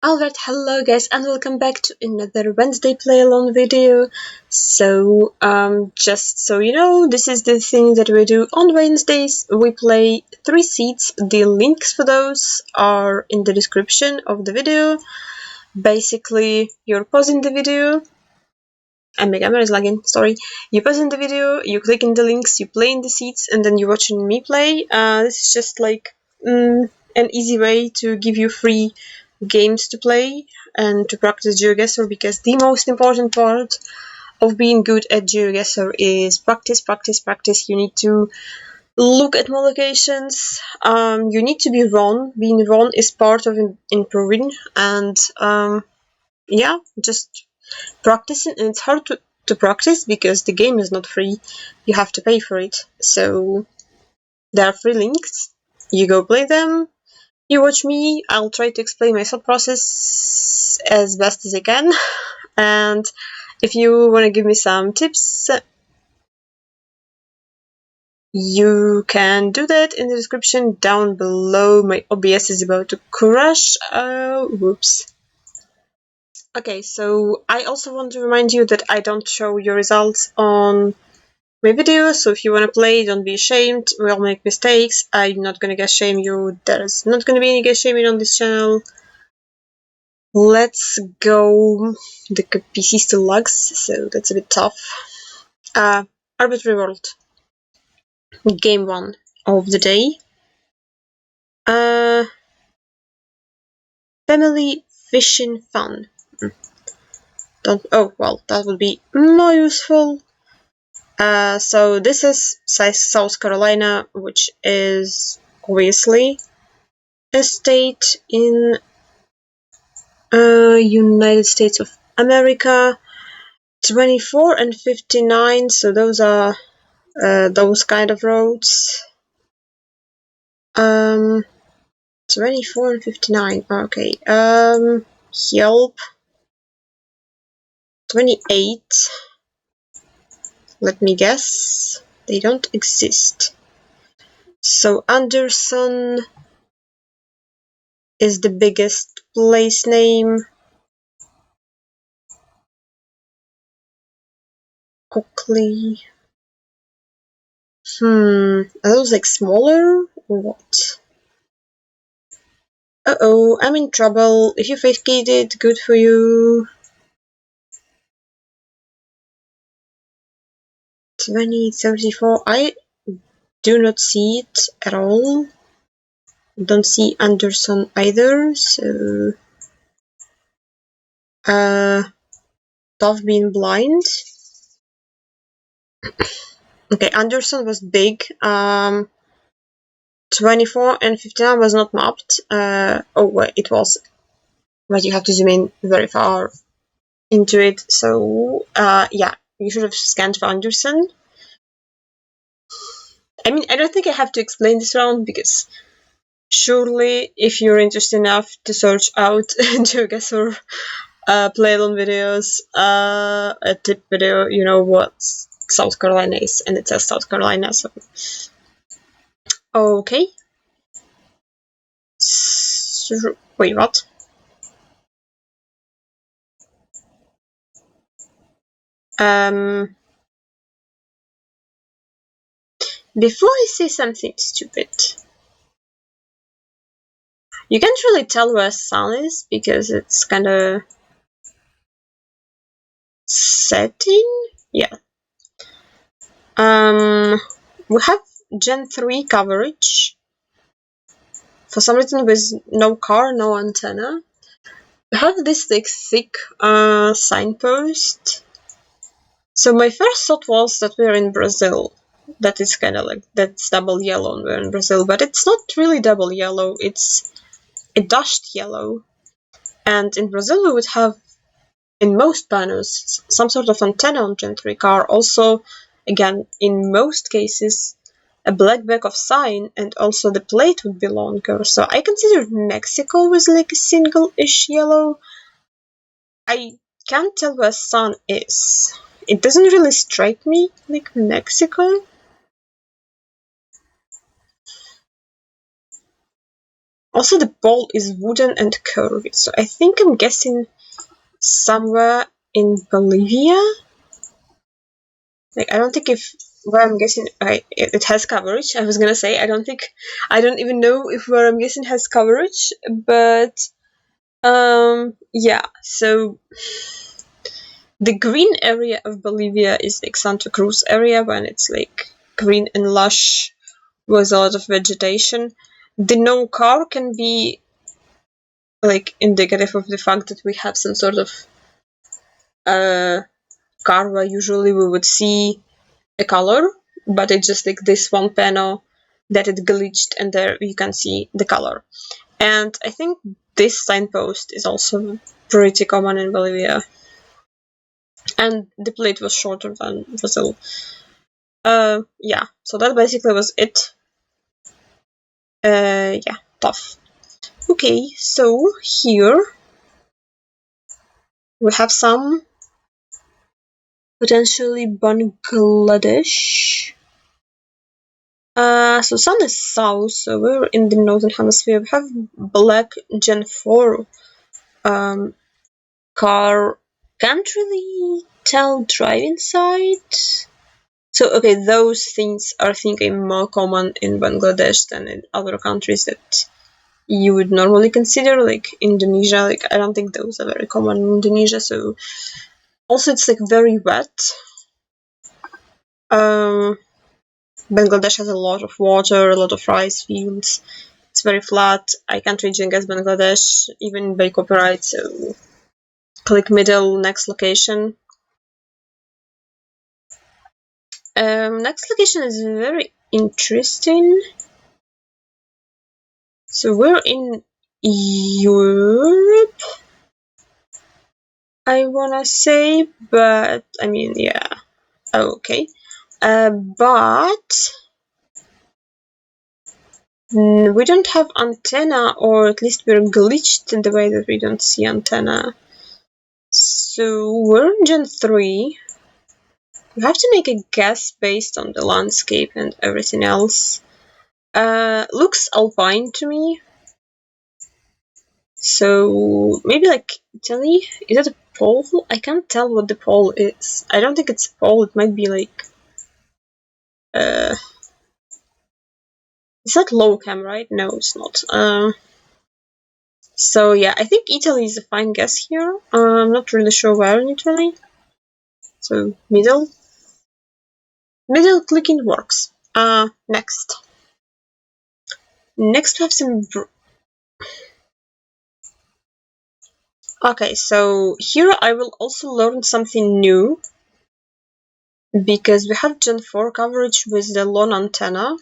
Alright, hello guys and welcome back to another Wednesday play along video. So, just so you know, this is the thing that we do on Wednesdays. We play 3 seeds. The links for those are in the description of the video. Basically, you're pausing the video. And my camera is lagging, sorry. You pause in the video, you click in the links, you play in the seats, and then you're watching me play. This is just like an easy way to give you free games to play and to practice Geoguessr, because the most important part of being good at Geoguessr is practice, practice, practice. You need to look at more locations. You need to be wrong. Being wrong is part of improving, and yeah, just practicing. And it's hard to practice because the game is not free. You have to pay for it. So there are free links. You go play them. You watch me, I'll try to explain my thought process as best as I can. And if you want to give me some tips, you can do that in the description down below. My OBS is about to crash. Whoops. Okay, so I also want to remind you that I don't show your results on my videos, so if you want to play, don't be ashamed. We all make mistakes. I'm not gonna get shame you. There's not gonna be any get shaming on this channel. Let's go. The PC still lags, so that's a bit tough. Arbitrary World. Game 1 of the day. Family fishing fun. Oh, well, that would be more useful. So this is South Carolina, which is obviously a state in United States of America. 24 and 59, so those are those kind of roads. 24 and 59, okay. Help. 28. Let me guess. They don't exist. So Anderson is the biggest place name. Oakley. Are those like smaller or what? Uh-oh, I'm in trouble. If you fakegated, good for you. 2034. I do not see it at all. Don't see Anderson either, so tough being blind. Okay, Anderson was big. 24 and 59 was not mapped. Oh wait, it was, but you have to zoom in very far into it. So yeah, you should have scanned for Anderson. I mean, I don't think I have to explain this round, because surely if you're interested enough to search out Geoguessr play along videos, a tip video, you know what South Carolina is, and it says South Carolina, so okay. Wait, what? Before I say something stupid, you can't really tell where sun is because it's kind of setting. Yeah. We have Gen 3 coverage. For some reason, with no car, no antenna. We have this like thick signpost. So my first thought was that we're in Brazil. That is kind of like, that's double yellow and we're in Brazil, but it's not really double yellow, it's a dashed yellow. And in Brazil we would have, in most panels, some sort of antenna on Gen 3 car. Also, again, in most cases, a black back of sign, and also the plate would be longer. So I consider Mexico with like a single-ish yellow. I can't tell where sun is. It doesn't really strike me like Mexico. Also, the pole is wooden and curved, so I think I'm guessing somewhere in Bolivia. Like, I don't think where I'm guessing it has coverage. I was gonna say I don't even know if where I'm guessing has coverage, but yeah. So the green area of Bolivia is like Santa Cruz area when it's like green and lush with a lot of vegetation. The no car can be like indicative of the fact that we have some sort of car where usually we would see a color, but it's just like this one panel that it glitched and there you can see the color. And I think this signpost is also pretty common in Bolivia. And the plate was shorter than Brazil. Yeah, so that basically was it. Yeah, tough. Okay, so here we have some potentially Bangladesh. So sun is south, so we're in the northern hemisphere. We have black Gen 4 car. Can't really tell driving side. So okay, those things are I think more common in Bangladesh than in other countries that you would normally consider, like Indonesia. Like I don't think those are very common in Indonesia. So also it's like very wet. Bangladesh has a lot of water, a lot of rice fields. It's very flat. I can't read Geoguessr Bangladesh even by copyright, so click middle, next location. Next location is very interesting. So we're in Europe, I wanna say, but I mean, yeah, okay. But we don't have antenna, or at least we're glitched in the way that we don't see antenna. So we're in Gen 3. You have to make a guess based on the landscape and everything else. Looks alpine to me. So maybe like Italy? Is that a pole? I can't tell what the pole is. I don't think it's a pole, it might be like it's not low cam, right? No, it's not. So yeah, I think Italy is a fine guess here. I'm not really sure where in Italy. So middle clicking works. Next we have some. Okay, so here I will also learn something new because we have Gen 4 coverage with the LON antenna.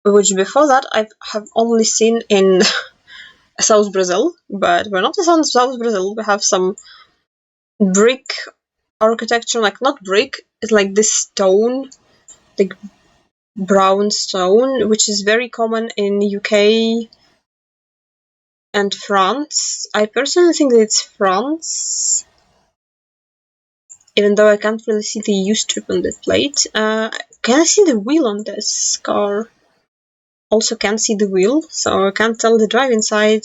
Which before that I have only seen in South Brazil, but we're not in South Brazil. We have some brick architecture, like not brick, it's like this stone, like brown stone, which is very common in UK and France. I personally think that it's France, even though I can't really see the U strip on the plate. Can I see the wheel on this car? Also can't see the wheel, so I can't tell the driving side.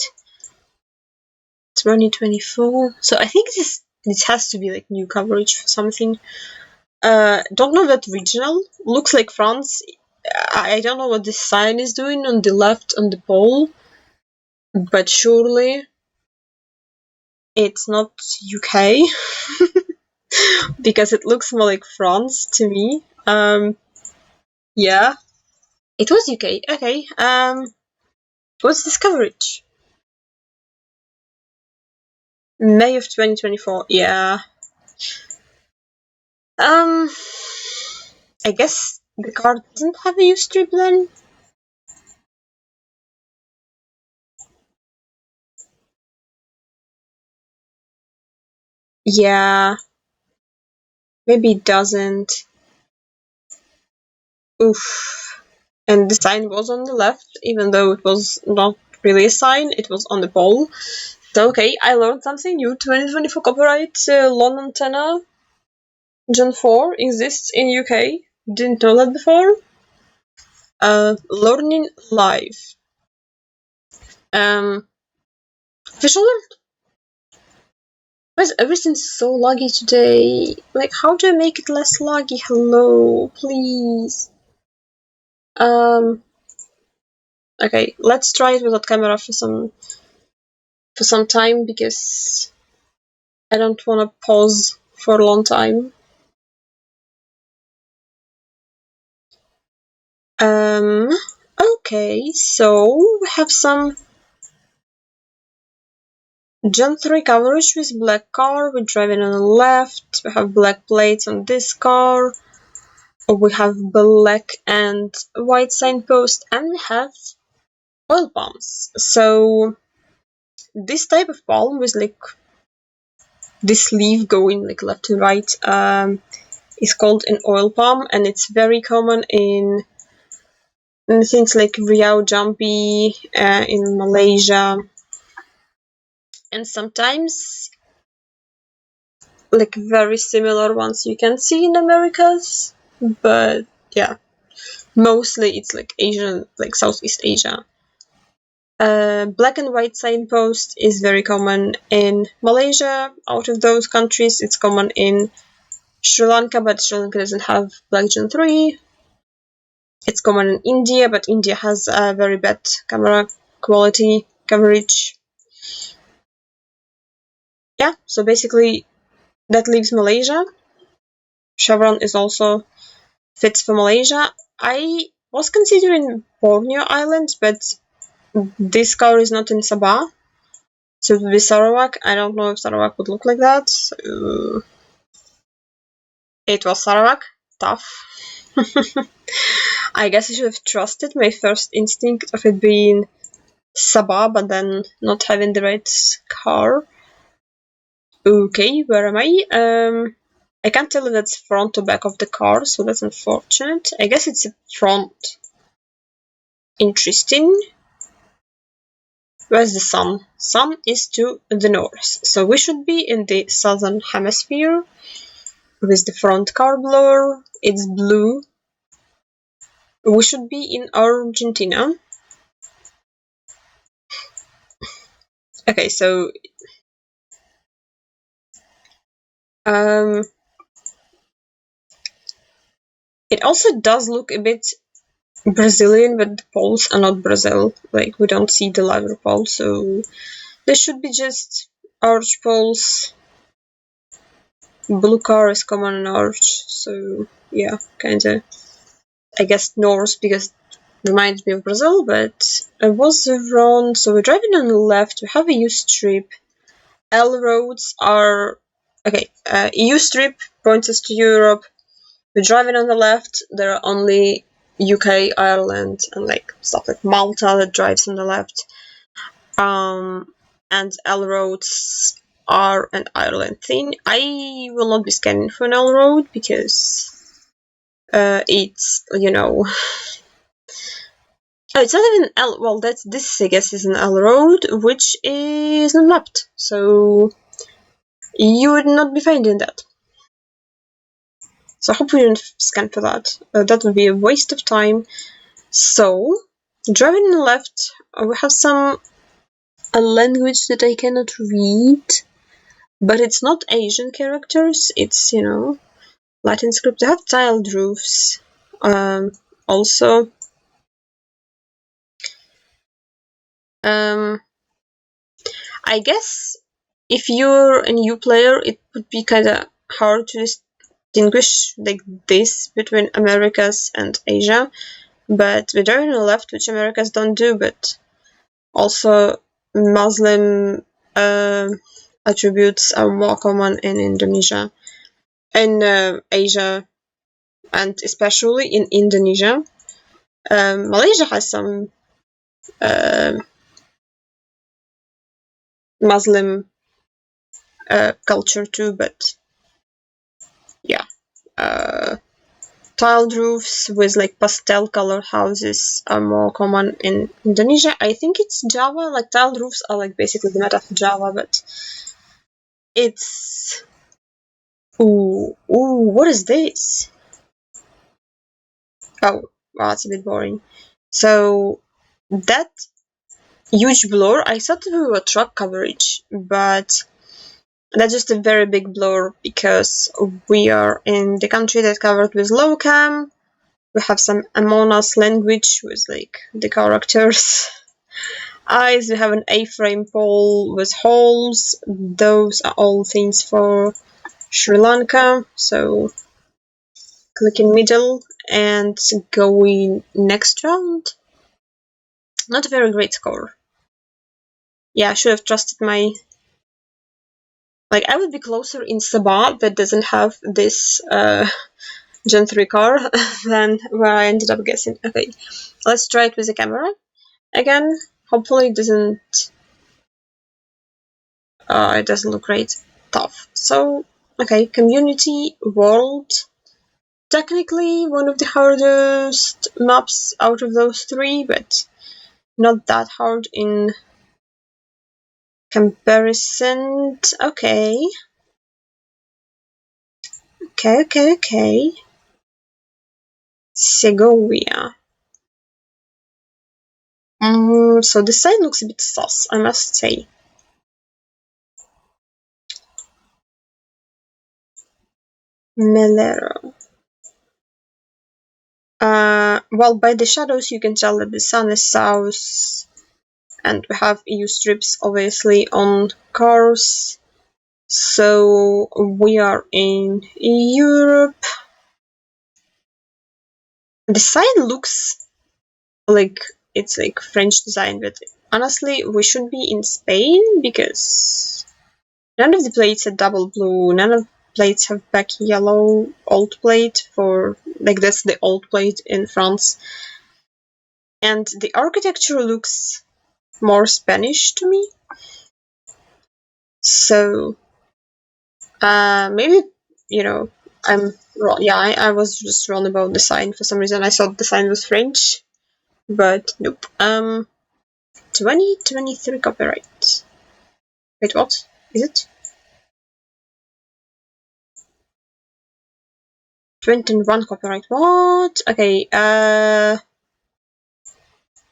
2024. So I think this has to be like new coverage for something. Don't know that regional. Looks like France. I don't know what this sign is doing on the left on the pole, but surely it's not UK because it looks more like France to me. Yeah, it was UK. Okay. What's this coverage? May of 2024. Yeah. I guess the car doesn't have a U-strip then. Yeah. Maybe it doesn't. Oof. And the sign was on the left, even though it was not really a sign, it was on the pole. So okay, I learned something new. 2024 copyright LON antenna Gen 4 exists in UK. Didn't know that before. learning live. Official alert? Why is everything so laggy today? Like, how do I make it less laggy? Hello, please. Okay, let's try it without camera for some time because I don't want to pause for a long time. Okay, so we have some Gen 3 coverage with black car. We're driving on the left. We have black plates on this car. We have black and white signpost, and we have oil palms. So this type of palm with like this leaf going like left to right is called an oil palm, and it's very common in things like Riau Jambi in Malaysia, and sometimes like very similar ones you can see in Americas, but yeah, mostly it's like Asian, like Southeast Asia. Black and white signpost is very common in Malaysia. Out of those countries, it's common in Sri Lanka, but Sri Lanka doesn't have Black Gen 3. It's common in India, but India has a very bad camera quality coverage. Yeah, so basically that leaves Malaysia. Chevron is also fits for Malaysia. I was considering Borneo Islands, but this car is not in Sabah, so it would be Sarawak. I don't know if Sarawak would look like that. So it was Sarawak. Tough. I guess I should have trusted my first instinct of it being Sabah, but then not having the right car. Okay, where am I? I can't tell if that's front or back of the car, so that's unfortunate. I guess it's a front. Interesting. Where's the sun? Sun is to the north, so we should be in the southern hemisphere with the front car blur. It's blue. We should be in Argentina. Okay, so it also does look a bit Brazilian, but the poles are not Brazil. Like, we don't see the lever pole, so they should be just arch poles. Blue car is common in arch, so yeah, kinda. I guess north because it reminds me of Brazil, but I was wrong. So we're driving on the left. We have a U strip. L roads are okay. EU strip points us to Europe. We're driving on the left. There are only UK, Ireland, and like stuff like Malta that drives on the left. And L roads are an Ireland thing. I will not be scanning for an L road because it's Oh, it's not even L. Well, this I guess is an L road, which is not mapped, so you would not be finding that. So I hope we don't scan for that. That would be a waste of time. So, driving on the left, we have a language that I cannot read, but it's not Asian characters. It's Latin script. They have tiled roofs. Also, I guess if you're a new player, it would be kind of hard to distinguish like this between Americas and Asia, but we're driving on the left, which Americas don't do, but also Muslim attributes are more common in Indonesia, in Asia, and especially in Indonesia. Malaysia has some Muslim culture too, but yeah. Tiled roofs with like pastel colored houses are more common in Indonesia. I think it's Java. Like tiled roofs are like basically the meta for Java, but it's ooh, what is this? Oh, Wow, it's a bit boring. So that huge blur, I thought we were truck coverage, but that's just a very big blur because we are in the country that's covered with low cam. We have some Among Us language with like the characters' eyes. We have an A-frame pole with holes. Those are all things for Sri Lanka. So click in middle and going next round. Not a very great score. Yeah, I should have trusted my... Like, I would be closer in Sabah that doesn't have this Gen 3 car than where I ended up guessing. Okay, let's try it with the camera again. Hopefully it doesn't look great. Tough. So, okay, community, world. Technically one of the hardest maps out of those three, but not that hard in comparison. Okay. Okay. Segovia. So the side looks a bit sus, I must say. Melero. Well, by the shadows you can tell that the sun is south, and we have EU strips obviously on cars. So we are in Europe. The sign looks like it's like French design, but honestly we should be in Spain because none of the plates are double blue, none of the plates have back yellow. Old plate for like that's the old plate in France, and the architecture looks more Spanish to me. So maybe, you know, I'm wrong. Yeah, I was just wrong about the sign. For some reason I thought the sign was French, but nope. 2023 copyright. Wait, what? Is it? 2021 copyright. What? Okay,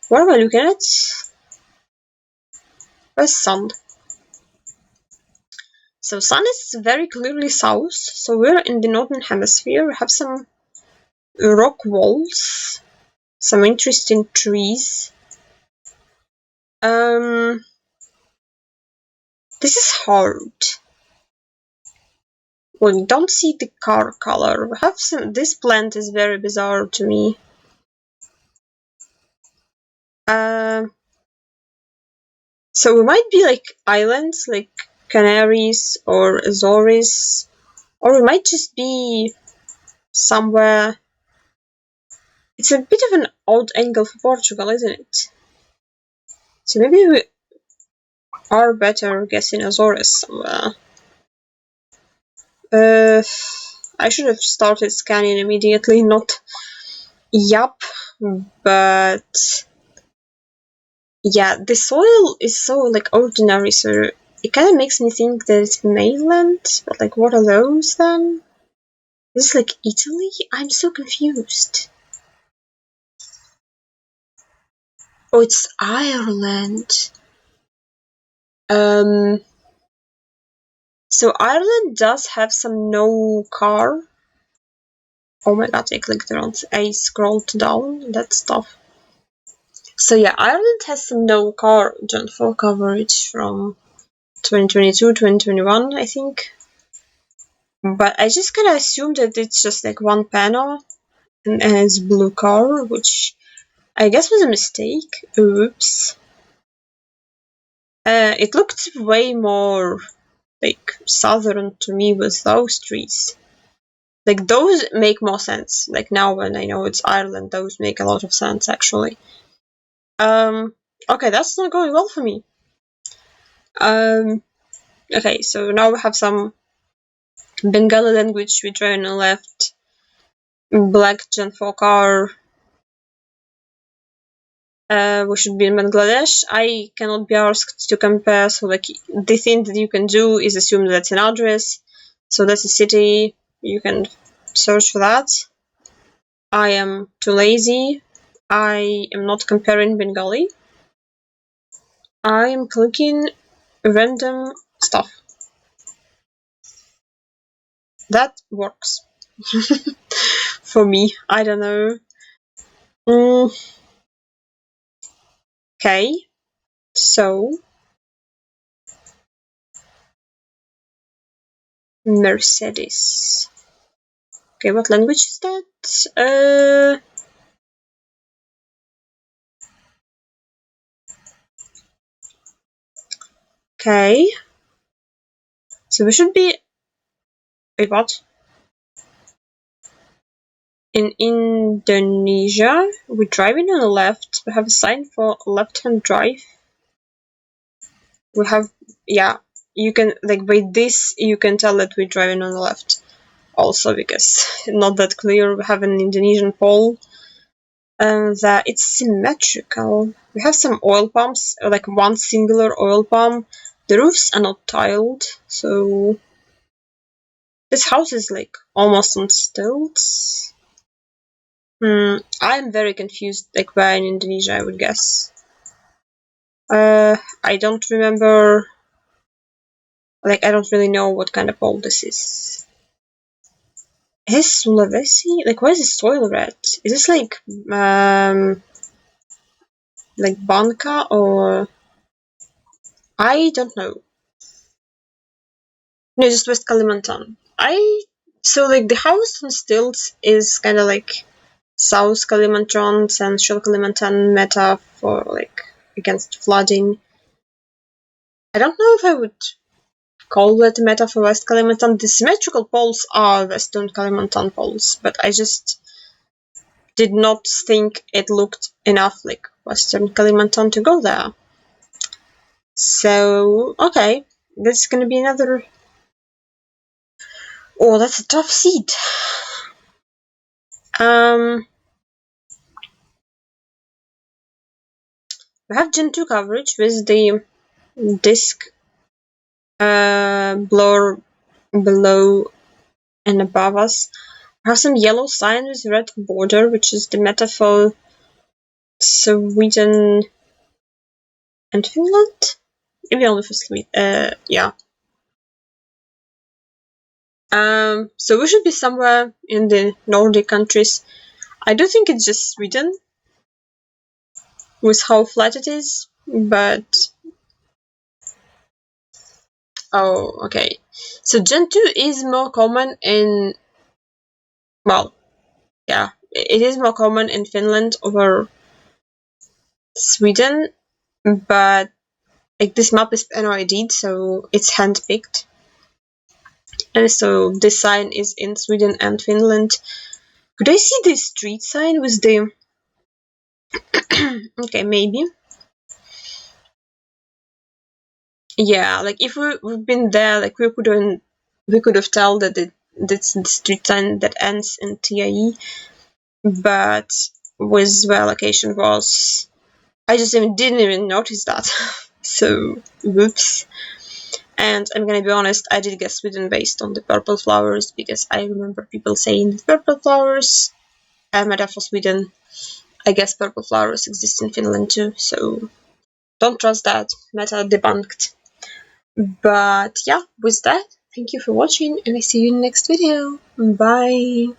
what am I looking at? Where's sun? So sun is very clearly south, so we're in the northern hemisphere. We have some rock walls, some interesting trees. This is hard. We don't see the car color. We have some... This plant is very bizarre to me. So we might be like islands, like Canaries or Azores, or we might just be somewhere... It's a bit of an odd angle for Portugal, isn't it? So maybe we are better guessing Azores somewhere. I should have started scanning immediately, not yup, but yeah, the soil is so like ordinary, so it kind of makes me think that it's mainland, but like what are those then? Is this like Italy? I'm so confused. Oh, it's Ireland. So Ireland does have some no car. Oh my god, I clicked around. I scrolled down. That's tough. So yeah, Ireland has some no car Gen 4 coverage from 2022, 2021, I think. But I just kind of assumed that it's just like one panel and it's blue car, which I guess was a mistake. Oops. It looked way more like southern to me with those trees. Like those make more sense. Like now when I know it's Ireland, those make a lot of sense actually. Okay, that's not going well for me. Okay, so now we have some Bengali language we try on the left. Black Gen 4 car. We should be in Bangladesh. I cannot be asked to compare, so like the thing that you can do is assume that's an address. So that's a city. You can search for that. I am too lazy. I am not comparing Bengali. I am clicking random stuff. That works. For me, I don't know. Okay, so Mercedes. Okay, what language is that? Okay. So we should be... Wait, what? In Indonesia, we're driving on the left. We have a sign for left-hand drive. We have... Yeah, you can... Like, by this, you can tell that we're driving on the left. Also, because not that clear. We have an Indonesian pole. That it's symmetrical. We have some oil pumps, like one singular oil pump. The roofs are not tiled, so this house is like almost on stilts. I'm very confused, like where in Indonesia, I would guess. I don't remember, like I don't really know what kind of pole this is. Is Sulawesi? Like, why is the soil red? Is this like Bangka or... I don't know. No, just West Kalimantan. So like the house on stilts is kind of like South Kalimantan, Central Kalimantan meta for like against flooding. I don't know if I would call that a meta for West Kalimantan. The symmetrical poles are Western Kalimantan poles, but I just did not think it looked enough like Western Kalimantan to go there. So, okay, this is gonna be another... Oh, that's a tough seed. We have Gen 2 coverage with the disk blur below and above us. We have some yellow sign with red border, which is the meta for Sweden and Finland? Maybe only for Sweden. Yeah. So we should be somewhere in the Nordic countries. I do think it's just Sweden with how flat it is, but... Oh, okay. So Gen 2 is more common in... Well, yeah, it is more common in Finland over Sweden, but like this map is NOID'd, so it's handpicked. And so this sign is in Sweden and Finland. Could I see this street sign with the... Okay, maybe. Yeah, like if we've been there, like we could have told that it's the street sign that ends in TIE, but with where location was, I just didn't even notice that. So, whoops. And I'm gonna be honest, I did guess Sweden based on the purple flowers, because I remember people saying purple flowers are meta for Sweden. I guess purple flowers exist in Finland too, so don't trust that. Meta debunked. But yeah, with that, thank you for watching, and I see you in the next video. Bye!